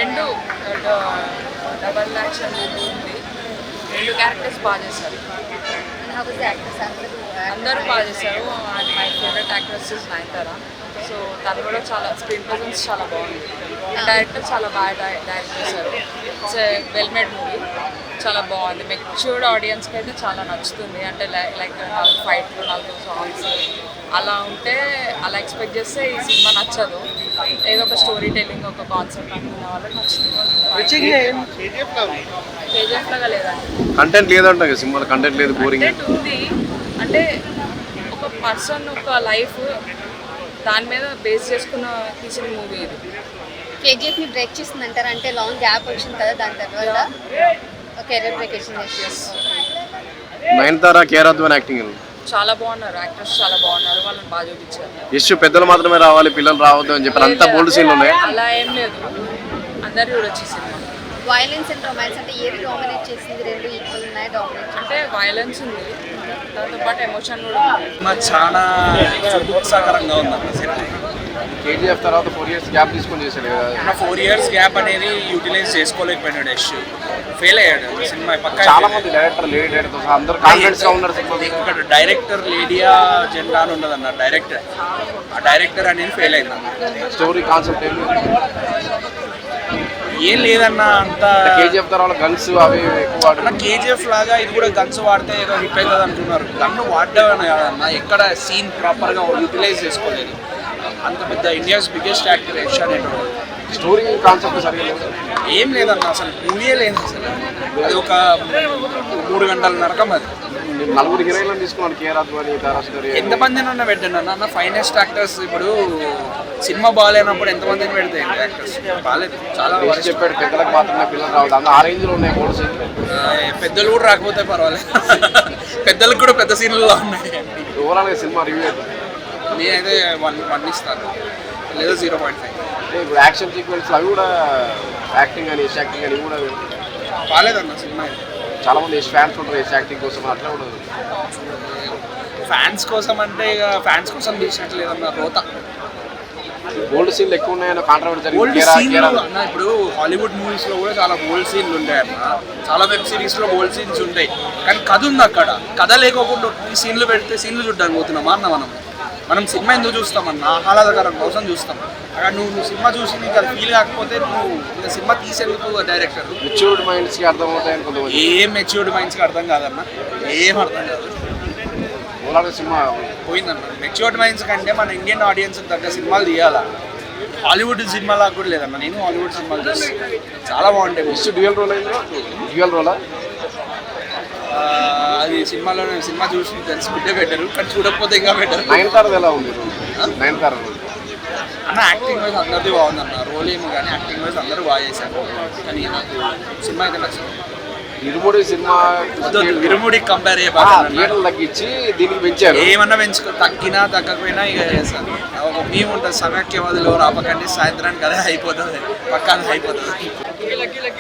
రెండు double action ఉంది. రెండు క్యారెక్టర్స్ బాగా చేశారు. అందరూ బాగా చేశారు. My favourite actress is Nayanthara. So తను కూడా చాలా స్క్రీన్ ప్రజెన్స్ చాలా బాగుంది. డైరెక్టర్ చాలా బాగా డైరెక్ట్ చేశారు. It's well made movie. చాలా బాగుంది. మెచ్యూర్డ్ ఆడియన్స్కి అయితే చాలా నచ్చుతుంది. అంటే లైక్ 4 ఫైట్లు 4 సాంగ్స్ అలా ఉంటే అలా ఎక్స్పెక్ట్ చేస్తే ఈ సినిమా నచ్చదు. ఏదో ఒక స్టోరీ టెల్లింగ్ ఒక కాన్సెప్ట్ అనుకున్న వాళ్ళకి నచ్చుతుంది. కేజీఎఫ్ లాగా లేదండి. కంటెంట్ లేదంట సినిమాలో. కంటెంట్ లేదు, బోరింగ్. కంటెంట్ ఉంది. అంటే ఒక పర్సన్ ఒక లైఫ్ దాని మీద బేస్ చేసుకున్న తీసిన మూవీ ఇది. కేజీఎఫ్ని బ్రేక్ చేస్తుంది అంటారు. అంటే లాంగ్ గ్యాప్ వచ్చింది కదా, దాని తర్వాత కెరీర్ బ్రేక్ చేసింది. నయనతార కేరాద్వాన్ యాక్టింగ్ చాలా బాగున్నారు. యాక్టర్స్ చాలా బాగున్నారు. వాళ్ళని బాగా చూపించారు. యశ్ పెద్దలు మాత్రమే రావాలి, పిల్లలు రావద్దు అని చెప్పారు. అంతా బోల్డ్ సీన్లు ఉన్నాయి. అలా ఏం లేదు, అందరు చూడొచ్చు సినిమా. వైలెన్స్ అండ్ రొమాన్స్ అంటే ఏది డామినేట్ చేసింది? రెండు ఈక్వల్ ఉన్నాయి డామినేట్. అంటే వైలెన్స్ ఉంది, దాంతో పాటు ఎమోషన్ కూడా ఉంది. చాలా ఉత్సాహకరంగా ఉంది సినిమా. కేజీఎఫ్ తర్వాత 4 years గ్యాప్ తీసుకొని చేశాడు కదా. 4 years గ్యాప్ అనేది యూటిలైజ్ చేసుకోలేకపోయినాడు యశ్. ఫెయిల్ అయ్యాడు సినిమా పక్కా. చాలా మంది డైరెక్టర్, లేడీ డైరెక్టర్ అందరూ కాన్ఫిడెన్స్ గా ఉన్నారు సినిమా. ఇక్కడ డైరెక్టర్ లేడియా జెండా అని ఉన్నది అన్న డైరెక్టర్. ఆ డైరెక్టర్ అనేది ఫెయిల్ అయింది అన్న. స్టోరీ కాన్సెప్ట్ ఏం లేదన్న. అంత కేజీఎఫ్ తర్వాత గన్స్ అవి ఎక్కువ అన్న. కేజీఎఫ్ లాగా ఇది కూడా గన్స్ వాడితే ఏదో హిట్ అవుతుంది అనుకున్నారు. గన్ను వాడడం కాదన్న, ఎక్కడ సీన్ ప్రాపర్గా యూటిలైజ్ చేసుకోలేదు. అంత పెద్ద ఇండియాస్ బిగ్గెస్ట్ యాక్టర్ యశ్ అనేటువంటి. స్టోరీ కాన్సెప్ట్ సరిగ్గా ఏం లేదన్న, అసలు మూవీయే లేదు అసలు. అది ఒక 3 గంటల నరకం. అది 4 హీరోయిన్లను తీసుకున్నాను. కేరాద్వాని, తారాసుందరి, ఎంతమందిని పెట్టండి అన్న. Finest actors. ఇప్పుడు సినిమా బాగాలేనప్పుడు ఎంతమందిని పెడతాయి యాక్టర్స్? బాగాలేదు. చాలా చెప్పాడు పెద్దలకు మాత్రమే, పిల్లలు రావద్దు. అందులో ఆ రేంజ్ లో ఉన్నాయి బోల్డ్ సీన్లు. పెద్దలు కూడా రాకపోతే పర్వాలేదు. పెద్దలకు కూడా పెద్ద సీన్లలో ఉన్నాయి. ఓవరాల్గా సినిమా రివ్యూ అయితే నేనైతే 1 ఇస్తాను, లేదా 0.5. ఇప్పుడు యాక్షన్ సీక్వెన్స్ అవి కూడా యాక్టింగ్ అని యశ్ యాక్టింగ్ అని కూడా బాగాలేదన్న సినిమా. చాలా మంది యశ్ ఫ్యాన్స్ ఉంటారు యశ్ యాక్టింగ్ కోసం. అట్లా కూడా ఫ్యాన్స్ కోసం అంటే ఇక ఫ్యాన్స్ కోసం తీసినట్లేదన్న. రోత బోల్డ్ సీన్లు ఎక్కువ ఉన్నాయన్న కాంట్రవర్సీ బోల్డ్ సీన్లు జరిగింది. అన్న. ఇప్పుడు హాలీవుడ్ మూవీస్ లో కూడా చాలా బోల్డ్ సీన్లు ఉంటాయి అన్న. చాలా వెబ్ సిరీస్ లో బోల్డ్ సీన్స్ ఉంటాయి, కానీ కథ ఉంది అక్కడ. కథ లేకోకుండా ఈ సీన్లు పెడితే సీన్లు చూడడానికి పోతున్నామా అన్న. మనం సినిమా ఎందుకు చూస్తామన్న? ఆహ్లాదకరం కోసం చూస్తాం. అక్కడ నువ్వు సినిమా చూసి నీకు అది ఫీల్ కాకపోతే నువ్వు సినిమా తీసేందుకు డైరెక్టర్. మెచ్యూర్డ్ మైండ్స్కి అర్థం అవుతాయని కొంతమంది. ఏం మెచ్యూర్డ్ మైండ్స్కి అర్థం కాదన్న, ఏం అర్థం కాదు. ఓవరాల్గా సినిమా పోయిందన్న. మెచ్యూర్డ్ మైండ్స్ కంటే మన ఇండియన్ ఆడియన్స్ తగ్గ సినిమాలు తీయాలా. హాలీవుడ్ సినిమాలా కూడా లేదన్న. నేను హాలీవుడ్ సినిమాలు చూసి చాలా బాగుంటాయి. యశ్ డ్యూయల్ రోల్ అయిందో. డ్యూయల్ రోలా అది సినిమాలో సినిమా చూసి తెలిసి బిడ్డే పెట్టారు, కానీ చూడకపోతే ఇంకా పెట్టారు. నయనతారది ఎలా ఉంది? నయనతార అన్న యాక్టింగ్ వైజ్ అందరిది బాగుందన్న. రోల్ ఏమో కానీ యాక్టింగ్ వైజ్ అందరూ బాగా చేశారు, కానీ నాకు సినిమా అయితే నచ్చింది. ఇరుముడి సినిమా ఇరుముడికి కంపేర్ థియేటర్లు తగ్గించి దీనికి పెంచారు. ఏమన్నా తగ్గినా తగ్గకపోయినా ఇక చేస్తాను. ఒక మేము ఉంటుంది సమైక్యవాదులు రాపకండి సాయంత్రానికి అదే అయిపోతుంది, పక్కా అయిపోతుంది.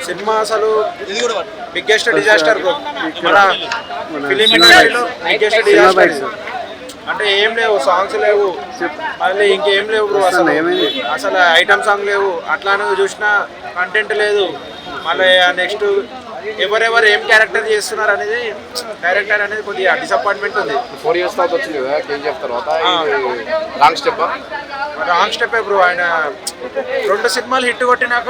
సినిమా అసలు ఇది కూడా బిగ్గెస్ట్ డిజాస్టర్ మన ఫిలిం ఇండస్ట్రీలో. Biggest disaster. అంటే ఏం లేవు, సాంగ్స్ లేవు, మళ్ళీ ఇంకేం లేవు బ్రో. అసలు ఐటమ్ సాంగ్ లేవు. అట్లానే చూసినా కంటెంట్ లేదు. మళ్ళీ నెక్స్ట్ ఎవరెవరు ఏం క్యారెక్టర్ చేస్తున్నారు అనేది డైరెక్టర్ అనేది కొద్దిగా డిసప్పాయింట్మెంట్ ఉంది. 4 years తర్వాత వచ్చింది కదా కేజీఎఫ్ తర్వాత. Wrong step bro. ఆయన 2 సినిమాలు హిట్ కొట్టినాక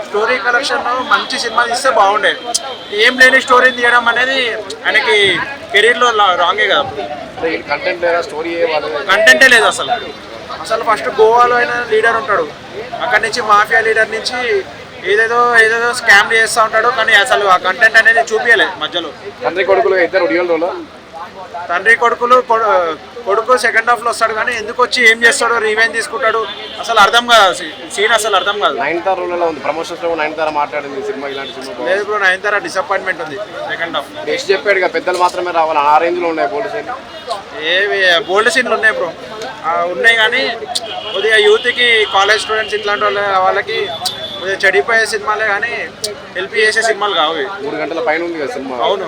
స్టోరీ కలెక్షన్ మంచి సినిమాలు ఇస్తే బాగుండేది. ఏం లేని స్టోరీని తీయడం అనేది ఆయనకి కెరీర్లో రాంగే కదా. కంటెంట్ లేదా, స్టోరీ కంటెంటే లేదు అసలు. ఫస్ట్ గోవాలో అయిన లీడర్ ఉంటాడు, అక్కడి నుంచి మాఫియా లీడర్ నుంచి ఏదేదో స్కామ్ చేస్తూ ఉంటాడు, కానీ అసలు ఆ కంటెంట్ అనేది చూపించలేదు మధ్యలో. తండ్రి కొడుకులు ఇద్దరు డ్యూయల్ రోల్. తండ్రి కొడుకు సెకండ్ హాఫ్లో వస్తాడు, కానీ ఎందుకు వచ్చి ఏం చేస్తాడో రివెంజ్ తీసుకుంటాడు అసలు అర్థం కాదు. సీన్ అసలు అర్థం కాదు. నయనతార రోల్ ఉంది. ప్రమోషన్స్ లో నయనతార మాట్లాడింది సినిమా. ఇలాంటి సినిమా లేదు బ్రో. నయనతార డిసప్పాయింట్మెంట్ ఉంది సెకండ్ హాఫ్. యశ్ చెప్పాడు కదా పెద్దలు మాత్రమే రావాలి. ఆ రేంజ్ లో ఉన్నాయి బోల్డ్ సీన్. ఏవి బోల్డ్ సీన్లు ఉన్నాయి బ్రో, ఉన్నాయి, కానీ కొద్దిగా యూత్కి, కాలేజ్ స్టూడెంట్స్ ఇట్లాంటి వాళ్ళకి కొద్దిగా చెడిపోయే సినిమాలే, కానీ హెల్ప్ చేసే సినిమాలు కావు. 3 గంటల పైన ఉంది కదా సినిమా. అవును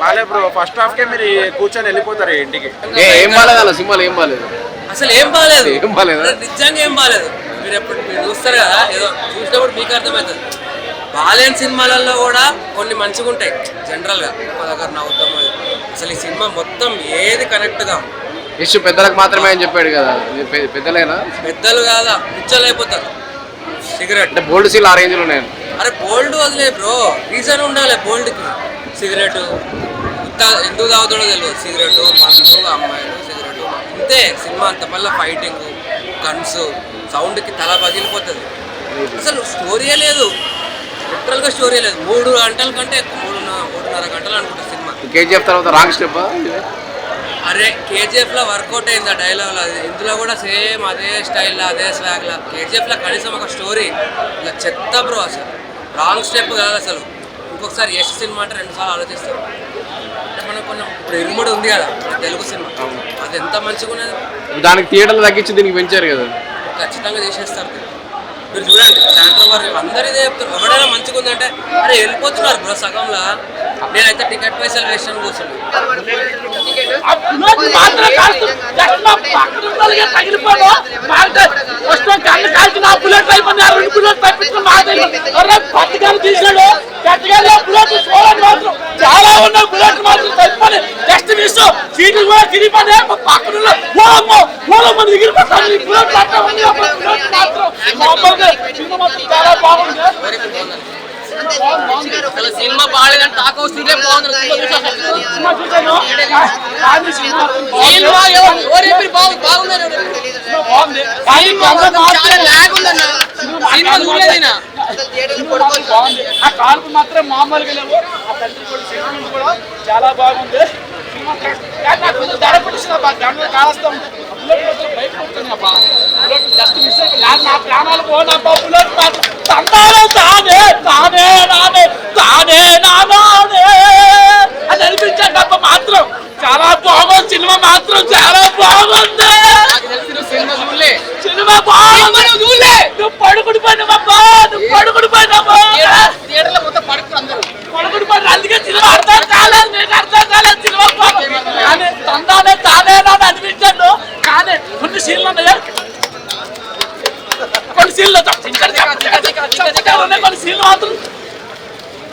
బాలే బ్రో. ఫస్ట్ హాఫ్కే మీరు కూర్చొని వెళ్ళిపోతారు ఇంటికి. ఏం బాలేదు అలా సినిమాలు. ఏం బాలేదు అసలు. ఏం బాలేదు, ఏం బాలేదు, నిజంగా ఏం బాలేదు. మీరు చూస్తారు కదా, ఏదో చూసినప్పుడు మీకు అర్థమవుతుంది. బాలేని సినిమాలలో కూడా కొన్ని మంచిగా ఉంటాయి జనరల్గా, మా దగ్గర నవ్వుతాం. అసలు ఈ సినిమా మొత్తం ఏది కనెక్ట్గా ఇష్యూ పెద్దలకు మాత్రమే అని చెప్పాడు కదా, పెద్దలేనా? పెద్దలు కాదా పిచ్చలు అయిపోతారు. సిగరెట్ అంటే బోల్డ్ సీల్ ఆ రేంజ్లో ఉన్నాయి. అరే బోల్డ్ వదిలే బ్రో, రీజన్ ఉండాలి బోల్డ్కి. సిగరెట్ ఎందుకు తాగుతాడో తెలియదు, సిగరెట్ మందు అమ్మాయిలు సిగరెట్ ఇంతే సినిమా అంతా. మళ్ళీ ఫైటింగ్ గన్స్ సౌండ్కి తల పగిలిపోతుంది. అసలు స్టోరీయే లేదు, లిటరల్గా స్టోరీ లేదు. 3 గంటల కంటే ఎక్కువ, 3.5 గంటలు అనుకుంటా సినిమా. కేజీఎఫ్ తర్వాత రాంగ్ స్టెప్. అరే కేజీఎఫ్లో వర్కౌట్ అయింది ఆ డైలాగ్లో, అది ఇందులో కూడా సేమ్ అదే స్టైల్లో అదే స్వాగ్లో. కేజీఎఫ్లో కనీసం ఒక స్టోరీ, ఇలా చెత్త బ్రో. అసలు రాంగ్ స్టెప్ కాదు అసలు. ఇంకొకసారి యశ్ సినిమా అంటే 2 సార్లు ఆలోచిస్తాం. అంటే మనం కొంచెం ఇప్పుడు ఇరుముడి ఉంది కదా తెలుగు సినిమా, అది ఎంత మంచిగా ఉన్నది. దానికి థియేటర్లు తగ్గించి దీనికి పెంచారు కదా, ఖచ్చితంగా తీసేస్తారు. మీరు చూడండి శాంట్రల్ వారు అందరూ ఇదే చెప్తారు. ఎవడైనా మంచిగా ఉందంటే అరే వెళ్ళిపోతున్నారు బ్రో సగంలో. నేనైతే టికెట్ పైసలు వేసాను కూర్చున్నాను. చాలా ఉన్నాయి బుల్లెట్ మాత్రం తగ్గిపోయి జస్ట్ మిస్ సీట్లు కూడా తిరిగిపోయి పక్కన చాలా బాగుంది. అసలు సినిమా బాగాలేదని టాక్ వస్తుంటే బాగుంది. ఆ కాల్పు మాత్రం మామూలుగా లేవు. ఆ తండ్రి కూడా సినిమా కూడా చాలా బాగుంది. జస్ట్ మిస్ అయిపోయి నా ప్రాణాలు పోనబ్బా. బుల్లెట్ తండాలే తానే తానే నానే తానే నానే అని అనిపించాడు అబ్బా. మాత్రం చాలా బాగుంది సినిమా, మాత్రం చాలా బాగుంది సినిమా. బాగుంది నువ్వు పడుకుని పోయినావబ్బా, నువ్వు పడుకుని పోయినావా పడుకుని పోయినా. అందుకే సినిమా అర్థం కాలేదు, మీకు అర్థం కాలేదు సినిమా. కానీ తందానే తానే నాని అనిపించాడు. కానీ కొన్ని సీన్లు ఉన్నాయా, కొన్ని సీన్లు కొన్ని సీన్లు మాత్రం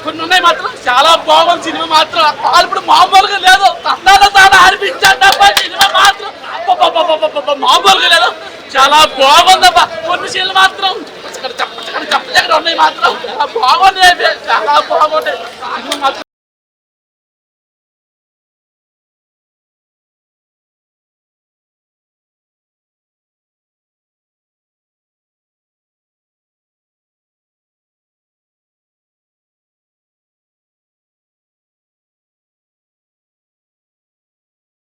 కొన్ని ఉన్నాయి మాత్రం చాలా బాగుంది సినిమా మాత్రం. ఇప్పుడు మామూలుగా లేదు, తందానే తానే అనిపించాడు అబ్బా సినిమా మాత్రం. మామూలుగా లేదు, చాలా బాగుందబ్బా. కొన్ని సీన్లు మాత్రం చెప్ప ఉన్నాయి మాత్రం బాగున్నాయి, చాలా బాగున్నాయి సినిమా మాత్రం.